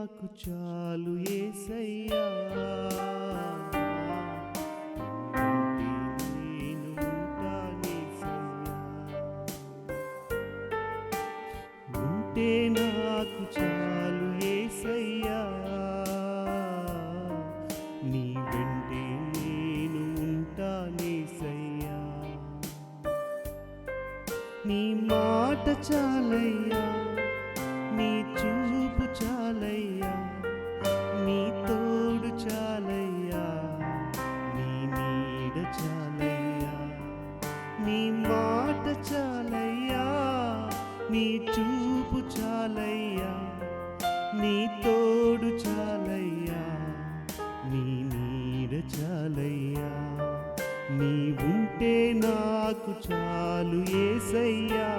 నాకు చాలు యేసయ్యా, నేను ఉంటానేసయ్యా. ఉంటే నాకు చాలు యేసయ్యా, నీ వెంటే నేను ఉంటానేసయ్యా. నీ మాట చాలయ్యా, నీ చూపు చాలయ్యా, నీ తోడు చాలయ్యా, నీ నీడ చాలయ్యా. నీ మాట చాలయ్యా, నీ చూపు చాలయ్యా, నీ తోడు చాలయ్యా, నీ నీడ చాలయ్యా. నీవుంటే నాకు చాలు యేసయ్యా.